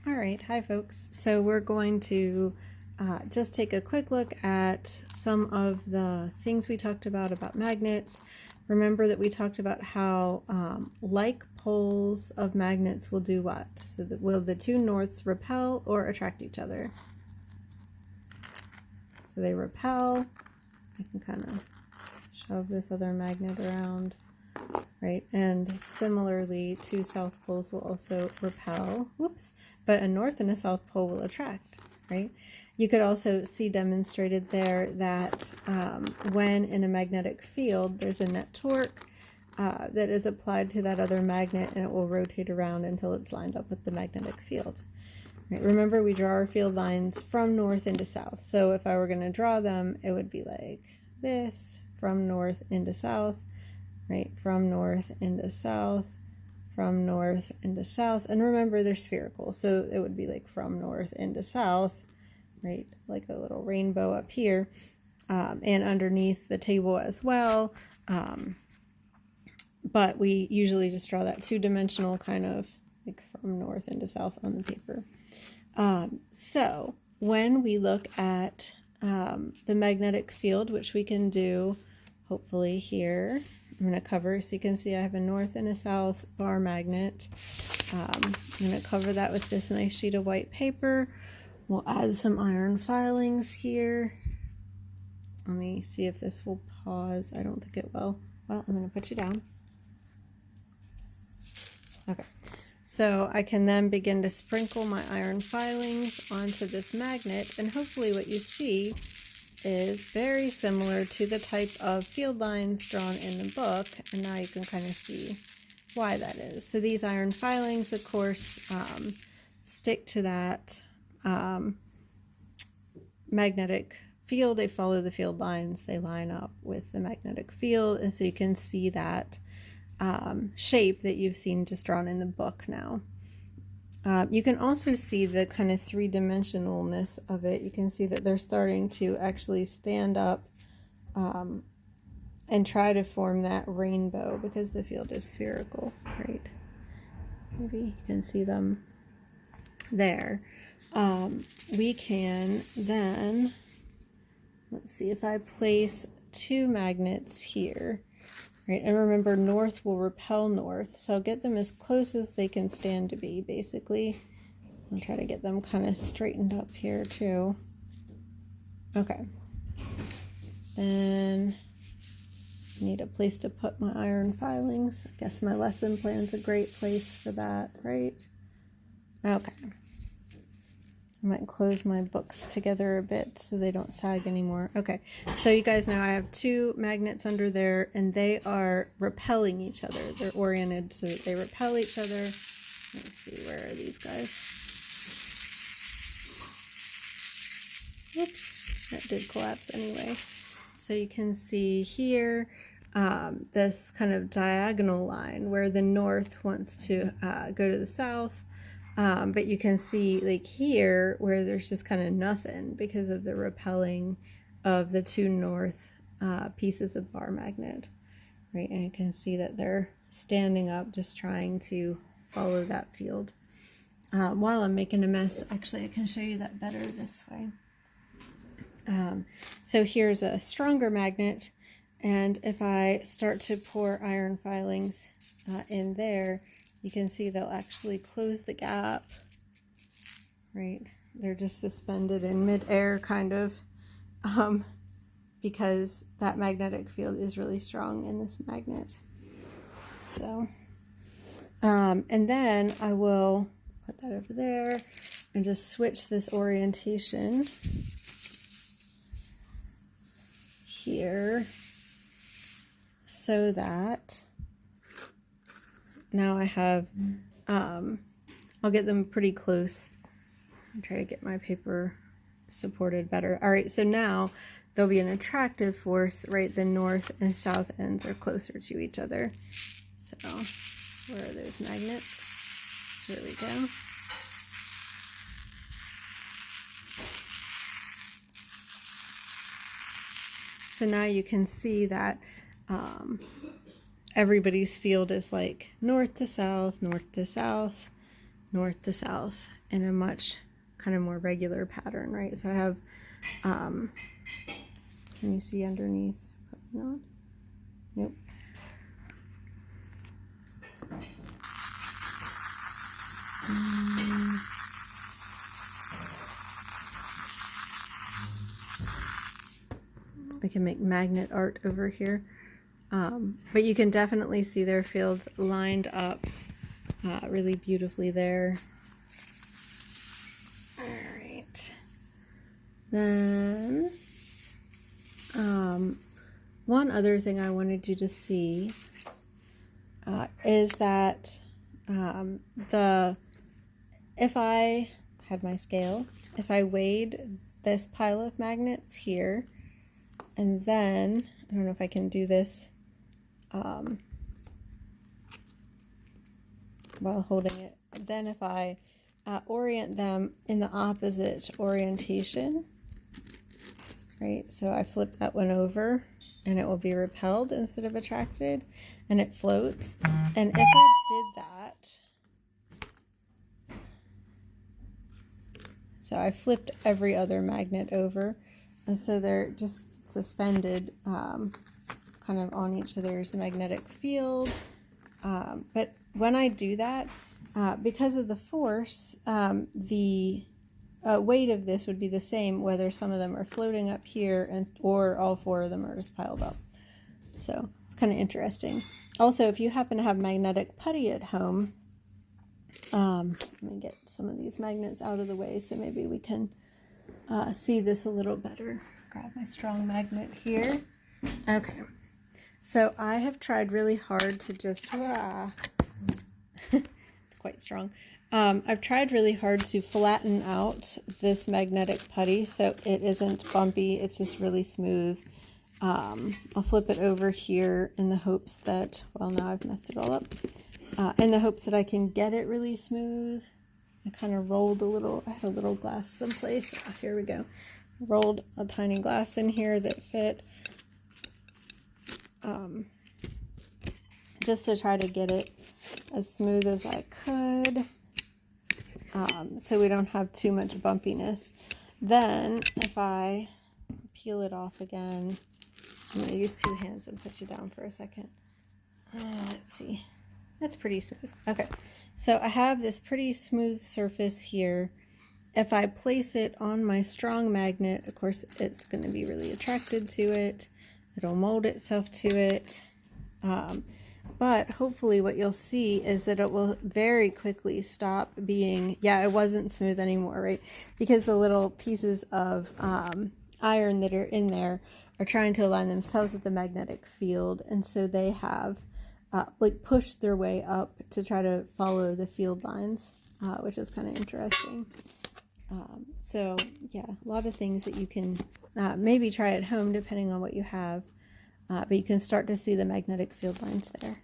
All right, hi folks. So we're going to just take a quick look at some of the things we talked about magnets. Remember that we talked about how like poles of magnets will do what? So that will the two norths repel or attract each other? So they repel. I can kind of shove this other magnet around. Right, and similarly, two south poles will also repel, whoops, but a north and a south pole will attract, right? You could also see demonstrated there that when in a magnetic field, there's a net torque that is applied to that other magnet, and it will rotate around until it's lined up with the magnetic field. Right, remember, we draw our field lines from north into south, so if I were going to draw them, it would be like this, from north into south, right, from north into south, from north into south, and remember they're spherical, so it would be like from north into south, right, like a little rainbow up here, and underneath the table as well, but we usually just draw that two-dimensional kind of like from north into south on the paper. So when we look at the magnetic field, which we can do hopefully here, I'm going to cover, so you can see I have a north and a south bar magnet. I'm going to cover that with this nice sheet of white paper. We'll add some iron filings here. Let me see if this will pause. I don't think it will. Well, I'm going to put you down. Okay, so I can then begin to sprinkle my iron filings onto this magnet, and hopefully what you see is very similar to the type of field lines drawn in the book, and now you can kind of see why that is. So these iron filings, of course, stick to that magnetic field. They follow the field lines, they line up with the magnetic field, and so you can see that shape that you've seen just drawn in the book now. You can also see the kind of three-dimensionalness of it. You can see that they're starting to actually stand up and try to form that rainbow because the field is spherical, right? Maybe you can see them there. We can then, let's see, if I place two magnets here, right, and remember north will repel north, so I'll get them as close as they can stand to be, basically. I'll try to get them kind of straightened up here too. Okay. Then I need a place to put my iron filings. I guess my lesson plan's a great place for that, right? Okay. I might close my books together a bit so they don't sag anymore. Okay, so you guys know I have two magnets under there, and they are repelling each other. They're oriented so that they repel each other. Let's see, where are these guys? Whoops, that did collapse anyway. So you can see here this kind of diagonal line where the north wants to go to the south. But you can see like here where there's just kind of nothing because of the repelling of the two north pieces of bar magnet, right? And you can see that they're standing up just trying to follow that field. While I'm making a mess, actually I can show you that better this way. So here's a stronger magnet, and if I start to pour iron filings in there, you can see they'll actually close the gap, right? They're just suspended in midair kind of, because that magnetic field is really strong in this magnet. So, and then I will put that over there and just switch this orientation here so that now I have, I'll get them pretty close and try to get my paper supported better. All right, so now there'll be an attractive force, right? The north and south ends are closer to each other. So where are those magnets? Here we go. So now you can see that everybody's field is like north to south, north to south in a much kind of more regular pattern, right? So I have, can you see underneath? Probably not. Nope. We can make magnet art over here. But you can definitely see their fields lined up really beautifully there. All right. Then one other thing I wanted you to see is that if I had my scale, if I weighed this pile of magnets here, and then, I don't know if I can do this while holding it, then if I orient them in the opposite orientation, right, so I flip that one over and it will be repelled instead of attracted, and it floats. And if I did that, so I flipped every other magnet over, and so they're just suspended kind of on each other's magnetic field. But when I do that, because of the force, the weight of this would be the same whether some of them are floating up here or all four of them are just piled up. So it's kind of interesting. Also, if you happen to have magnetic putty at home, let me get some of these magnets out of the way so maybe we can see this a little better. Grab my strong magnet here. Okay, so I have tried really hard to just, it's quite strong. I've tried really hard to flatten out this magnetic putty so it isn't bumpy, it's just really smooth. I'll flip it over here in the hopes that, well, now I've messed it all up, in the hopes that I can get it really smooth. I kind of rolled a little, I had a little glass someplace. Oh, here we go. Rolled a tiny glass in here that fit, just to try to get it as smooth as I could, so we don't have too much bumpiness. Then if I peel it off again, I'm going to use two hands and put you down for a second. Let's see. That's pretty smooth. Okay, so I have this pretty smooth surface here. If I place it on my strong magnet, of course, it's going to be really attracted to it. It'll mold itself to it. But hopefully what you'll see is that it will very quickly stop being, yeah, it wasn't smooth anymore, right? Because the little pieces of iron that are in there are trying to align themselves with the magnetic field. And so they have like pushed their way up to try to follow the field lines, which is kind of interesting. So yeah, a lot of things that you can maybe try at home depending on what you have, but you can start to see the magnetic field lines there.